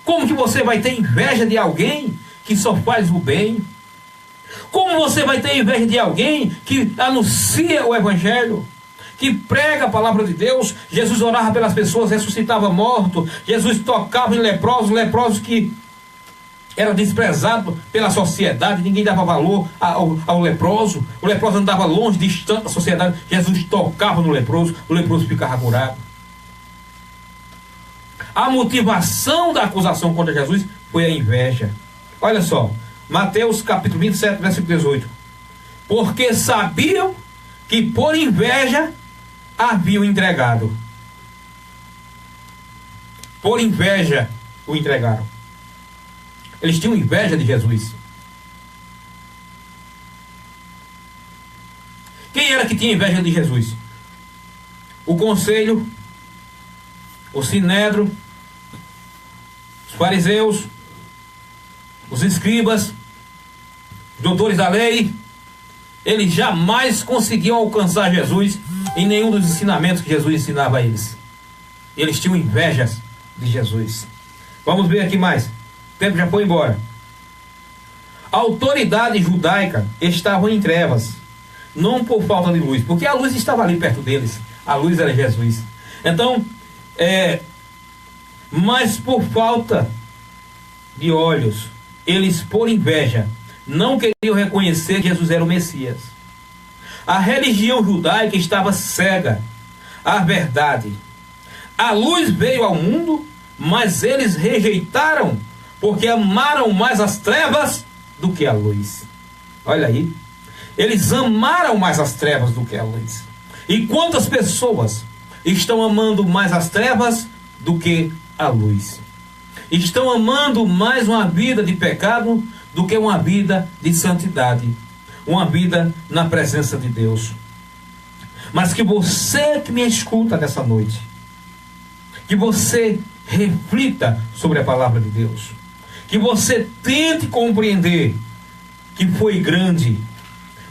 Speaker 4: Como que você vai ter inveja de alguém que só faz o bem? Como você vai ter inveja de alguém que anuncia o Evangelho, que prega a palavra de Deus? Jesus orava pelas pessoas, ressuscitava morto. Jesus tocava em leprosos que era desprezado pela sociedade, ninguém dava valor ao leproso. O leproso andava longe, distante da sociedade. Jesus tocava no leproso, o leproso ficava curado. A motivação da acusação contra Jesus foi a inveja. Olha só, Mateus capítulo 27, versículo 18. Porque sabiam que por inveja haviam entregado. Por inveja o entregaram. Eles tinham inveja de Jesus. Quem era que tinha inveja de Jesus? O conselho, o sinédrio, os fariseus, os escribas, os doutores da lei. Eles jamais conseguiam alcançar Jesus em nenhum dos ensinamentos que Jesus ensinava a eles. Eles tinham invejas de Jesus. Vamos ver aqui mais. O tempo já foi embora. A autoridade judaica estava em trevas, não por falta de luz, porque a luz estava ali perto deles. A luz era Jesus. Então, mas por falta de olhos, eles, por inveja, não queriam reconhecer que Jesus era o Messias. A religião judaica estava cega à verdade. A luz veio ao mundo, mas eles rejeitaram, porque amaram mais as trevas do que a luz. Olha aí. Eles amaram mais as trevas do que a luz. E quantas pessoas estão amando mais as trevas do que a luz? Estão amando mais uma vida de pecado do que uma vida de santidade, uma vida na presença de Deus. Mas que você que me escuta nessa noite, que você reflita sobre a palavra de Deus, que você tente compreender que foi grande,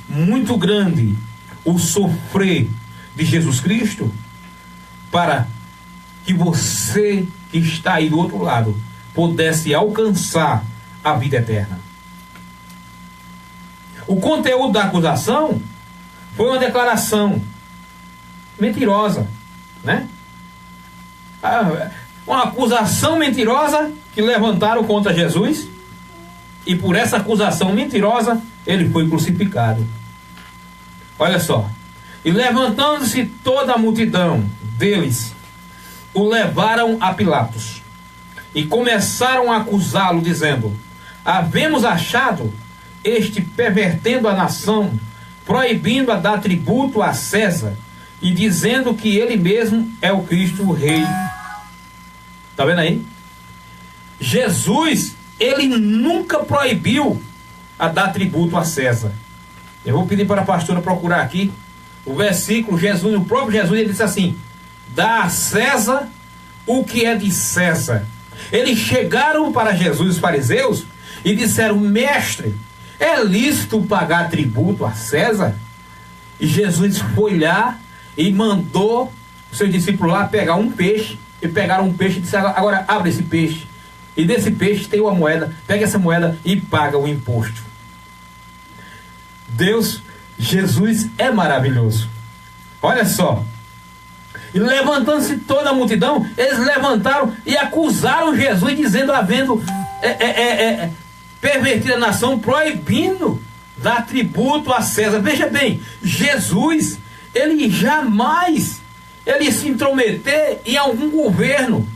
Speaker 4: muito grande, o sofrer de Jesus Cristo, para que você que está aí do outro lado pudesse alcançar a vida eterna. O conteúdo da acusação foi uma declaração mentirosa, né? Uma acusação mentirosa que levantaram contra Jesus, e por essa acusação mentirosa ele foi crucificado. Olha só. E levantando-se toda a multidão deles, o levaram a Pilatos e começaram a acusá-lo, dizendo: havemos achado este pervertendo a nação, proibindo a dar tributo a César e dizendo que ele mesmo é o Cristo, o Rei. Está vendo aí? Jesus, ele nunca proibiu a dar tributo a César. Eu vou pedir para a pastora procurar aqui o versículo. Jesus, o próprio Jesus, ele disse assim: dá a César o que é de César. Eles chegaram para Jesus, os fariseus, e disseram: mestre, é lícito pagar tributo a César? E Jesus foi lá e mandou o seu discípulo lá pegar um peixe e pegaram um peixe e disseram: agora abre esse peixe. E desse peixe tem uma moeda, pega essa moeda e paga o imposto. Jesus é maravilhoso. Olha só. E levantando-se toda a multidão, eles levantaram e acusaram Jesus, dizendo, havendo pervertido a nação, proibindo dar tributo a César. Veja bem, Jesus, ele jamais ele se intrometer em algum governo.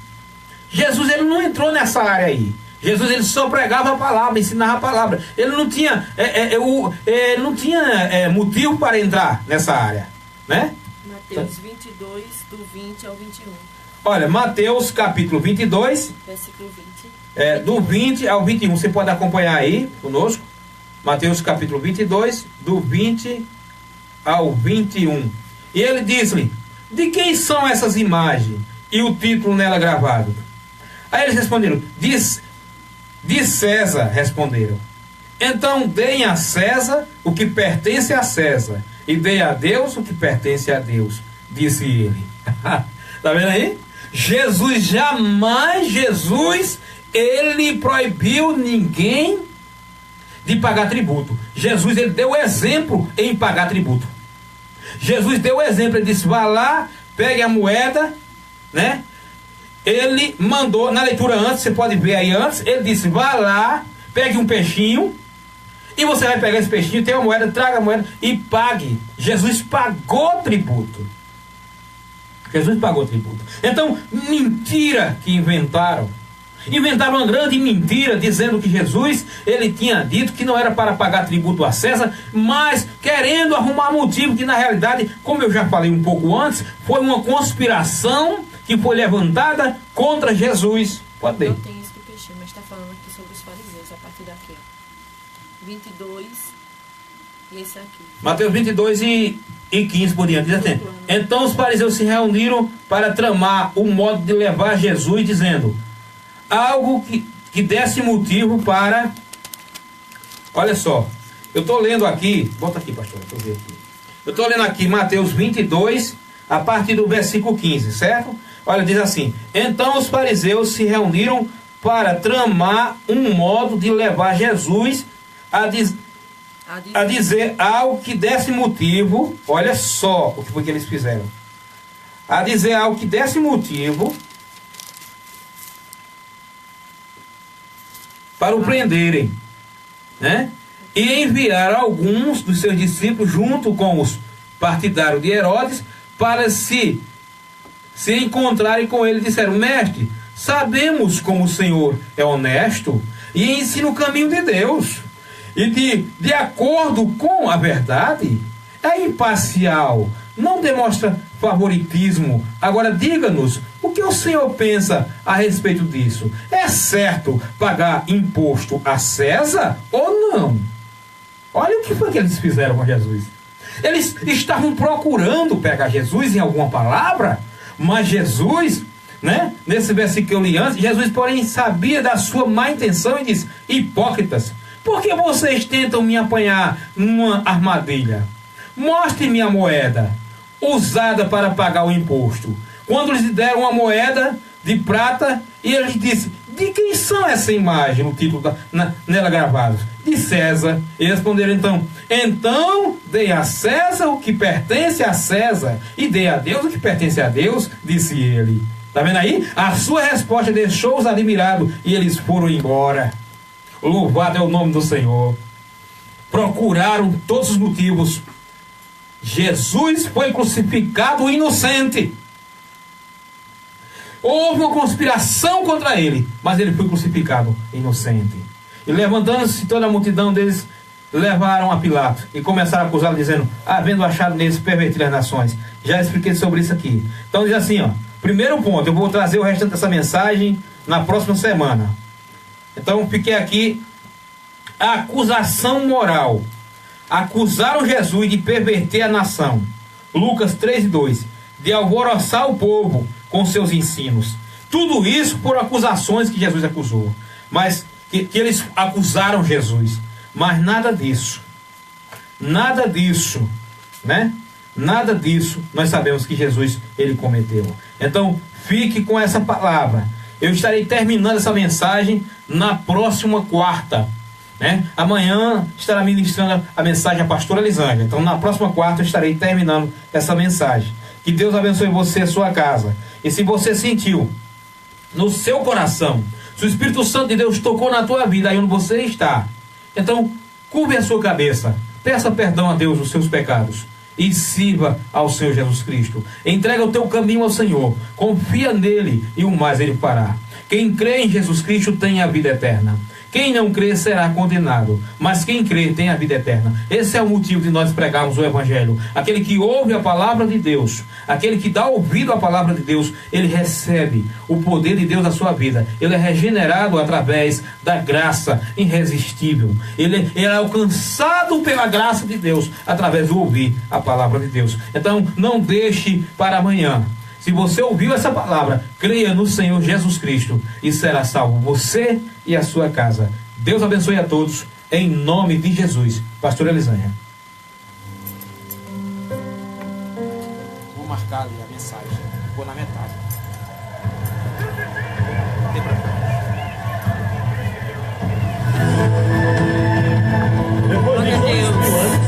Speaker 4: Jesus, ele não entrou nessa área aí. Jesus, ele só pregava a palavra, ensinava a palavra. Ele não tinha, motivo para entrar nessa área, né?
Speaker 1: Mateus 22, do 20 ao 21.
Speaker 4: Olha, Mateus capítulo 22,
Speaker 1: versículo 20.
Speaker 4: Do 20 ao 21. Você pode acompanhar aí conosco. Mateus capítulo 22, do 20 ao 21. E ele diz-lhe: de quem são essas imagens e o título nela gravado? Aí eles responderam: de César, responderam. Então deem a César o que pertence a César, e dê a Deus o que pertence a Deus, disse ele. Tá vendo aí? Jesus, ele proibiu ninguém de pagar tributo. Jesus, ele deu exemplo em pagar tributo. Jesus deu exemplo, ele disse: vá lá, pegue a moeda, né? Ele mandou, na leitura antes, você pode ver aí antes, ele disse: vá lá, pegue um peixinho, e você vai pegar esse peixinho, tem uma moeda, traga a moeda e pague. Jesus pagou tributo. Jesus pagou tributo. Então, mentira que inventaram. Inventaram uma grande mentira, dizendo que Jesus, ele tinha dito que não era para pagar tributo a César, mas querendo arrumar motivo que, na realidade, como eu já falei um pouco antes, foi uma conspiração que foi levantada contra Jesus. Pode ver.
Speaker 1: Não tem isso do peixinho, mas está falando aqui sobre os fariseus, a partir daqui, ó. 22 e esse aqui.
Speaker 4: Mateus 22 e 15 por diante. Diz assim: então os fariseus se reuniram para tramar o modo de levar Jesus, dizendo algo que desse motivo para... Olha só, eu estou lendo aqui, bota aqui, pastor, eu estou lendo aqui Mateus 22, a partir do versículo 15, certo? Olha, diz assim: então os fariseus se reuniram para tramar um modo de levar Jesus a dizer algo que desse motivo. Olha só o que foi que eles fizeram. A dizer algo que desse motivo para o prenderem, né? E enviar alguns dos seus discípulos junto com os partidários de Herodes para se encontrarem com ele. Disseram: mestre, sabemos como o Senhor é honesto e ensina o caminho de Deus, e de acordo com a verdade é imparcial, não demonstra favoritismo. Agora diga-nos o que o Senhor pensa a respeito disso. É certo pagar imposto a César ou não? Olha o que foi que eles fizeram com Jesus. Eles estavam procurando pegar Jesus em alguma palavra, mas Jesus, né, nesse versículo que eu li antes, Jesus, porém, sabia da sua má intenção e disse: hipócritas, por que vocês tentam me apanhar numa armadilha? Mostre-me a moeda usada para pagar o imposto. Quando lhes deram uma moeda de prata, e ele disse: de quem são essa imagem, o título nela gravado? De César. E responderam: então dê a César o que pertence a César, e dê a Deus o que pertence a Deus, disse ele. Está vendo aí? A sua resposta deixou-os admirados, e eles foram embora. Louvado é o nome do Senhor. Procuraram todos os motivos. Jesus foi crucificado inocente. Houve uma conspiração contra ele, mas ele foi crucificado inocente. E levantando-se toda a multidão deles, levaram a Pilato e começaram a acusá-lo, dizendo: havendo achado neles pervertir as nações. Já expliquei sobre isso aqui. Então diz assim, ó, primeiro ponto, eu vou trazer o restante dessa mensagem na próxima semana. Então fiquei aqui: a acusação moral. Acusaram Jesus de perverter a nação. Lucas 3:2, de alvoroçar o povo com seus ensinos. Tudo isso por acusações que Jesus acusou. Mas que eles acusaram Jesus. Mas nada disso, né? Nada disso nós sabemos que Jesus, ele cometeu. Então fique com essa palavra. Eu estarei terminando essa mensagem na próxima quarta, né? Amanhã estará ministrando a mensagem a pastora Elisângela. Então na próxima quarta eu estarei terminando essa mensagem. Que Deus abençoe você e a sua casa. E se você sentiu no seu coração, se o Espírito Santo de Deus tocou na tua vida aí onde você está, então curve a sua cabeça, peça perdão a Deus dos seus pecados e sirva ao Senhor Jesus Cristo. Entrega o teu caminho ao Senhor, confia nele e o mais ele fará. Quem crê em Jesus Cristo tem a vida eterna. Quem não crê será condenado, mas quem crê tem a vida eterna. Esse é o motivo de nós pregarmos o Evangelho. Aquele que ouve a palavra de Deus, aquele que dá ouvido à palavra de Deus, ele recebe o poder de Deus na sua vida. Ele é regenerado através da graça irresistível. Ele é alcançado pela graça de Deus através de ouvir a palavra de Deus. Então não deixe para amanhã. Se você ouviu essa palavra, creia no Senhor Jesus Cristo e será salvo você e a sua casa. Deus abençoe a todos, em nome de Jesus. Pastor Elisângela.
Speaker 3: Vou marcar ali a mensagem. Vou na metade.
Speaker 2: Depois de 2000 anos,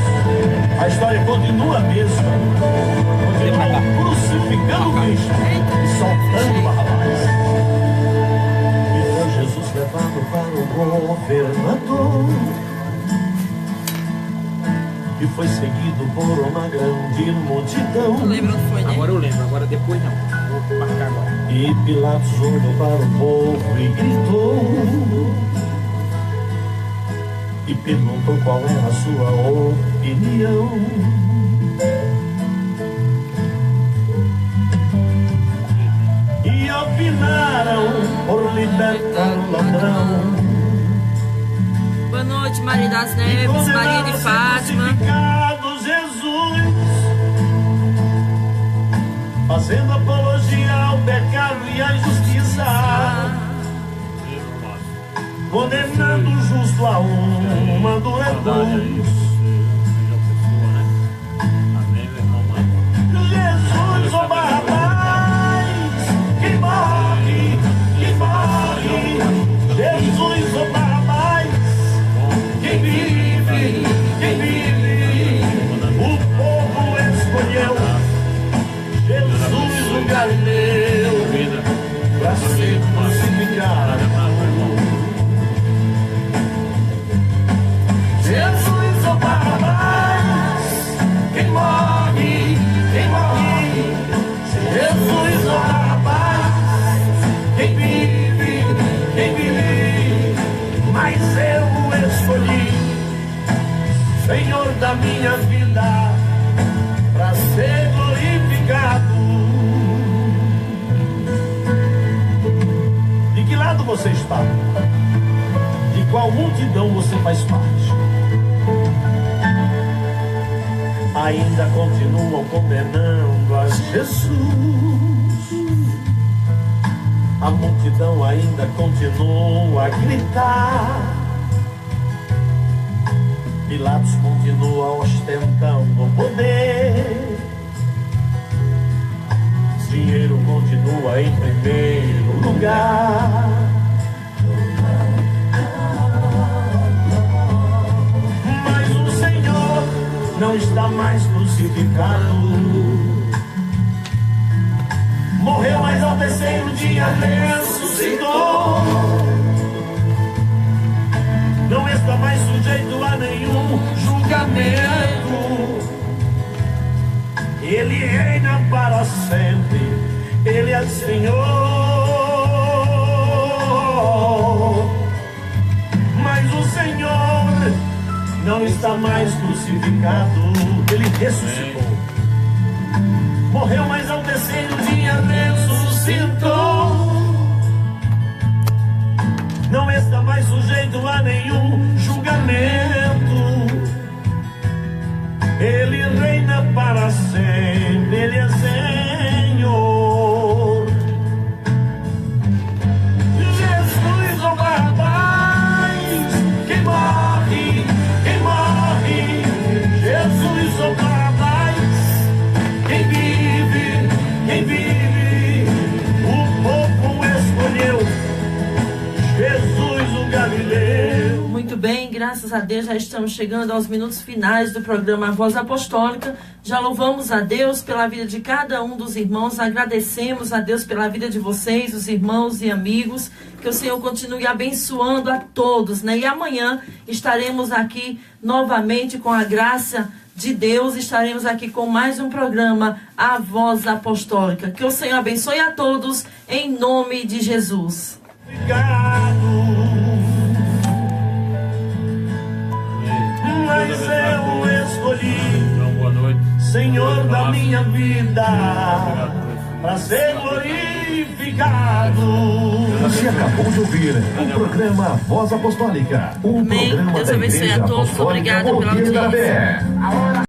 Speaker 2: a história continua a mesma. Continua crucificando Cristo e soltando Barrabás. Então Jesus levado para o governador e foi seguido por uma grande multidão.
Speaker 1: Tu lembra onde foi, né?
Speaker 3: Agora eu lembro, agora depois não. Vou marcar agora.
Speaker 2: E Pilatos olhou para o povo e gritou e perguntou qual era a sua opinião. E opinaram por libertar o ladrão.
Speaker 1: Boa noite, Maria das Neves, Maria de Fátima.
Speaker 2: Jesus, fazendo apologia ao pecado e à injustiça, condenando o justo a uma dura cruz. Jesus, o Barrabás, que morre, que morre. Jesus, o Barrabás, quem vive, quem vive. O povo escolheu Jesus, o Galileu, para ser crucificado. Jesus, o Barrabás, quem morre, quem morre. Jesus, o Barrabás, quem vive, quem vive. Mas eu o escolhi, Senhor da minha vida, para ser glorificado. De que lado você está? De qual multidão você faz parte? Ainda continuam condenando a Jesus. A multidão ainda continua a gritar. Pilatos continua ostentando o poder. Dinheiro continua em primeiro lugar. Não está mais crucificado. Morreu, mas ao terceiro dia ressuscitou. Não está mais sujeito a nenhum julgamento. Ele reina para sempre. Ele é Senhor. Mas o Senhor não está mais crucificado. Ele ressuscitou. Morreu, mas ao terceiro dia ressuscitou. Não está mais sujeito a nenhum julgamento. Ele reina para sempre. Ele é Senhor. Jesus, o Barrabás, que morre, quem morre. Jesus, o Barrabás, quem vive, quem vive. O
Speaker 1: graças a Deus, já estamos chegando aos minutos finais do programa Voz Apostólica. Já louvamos a Deus pela vida de cada um dos irmãos, agradecemos a Deus pela vida de vocês, os irmãos e amigos, que o Senhor continue abençoando a todos, né? E amanhã estaremos aqui novamente com a graça de Deus, estaremos aqui com mais um programa, A Voz Apostólica. Que o Senhor abençoe a todos, em nome de Jesus.
Speaker 5: Obrigado, mas eu escolhi,
Speaker 4: Boa noite.
Speaker 5: Senhor da minha vida, para ser glorificado.
Speaker 2: Você acabou de ouvir o programa Voz Apostólica. Um
Speaker 1: Amém.
Speaker 2: programa
Speaker 1: Deus
Speaker 2: da
Speaker 1: abençoe
Speaker 2: Igreja
Speaker 1: a todos.
Speaker 2: Apostólica
Speaker 1: Obrigada pela
Speaker 2: Monteiro da
Speaker 1: audiência.
Speaker 2: Bé.
Speaker 5: A hora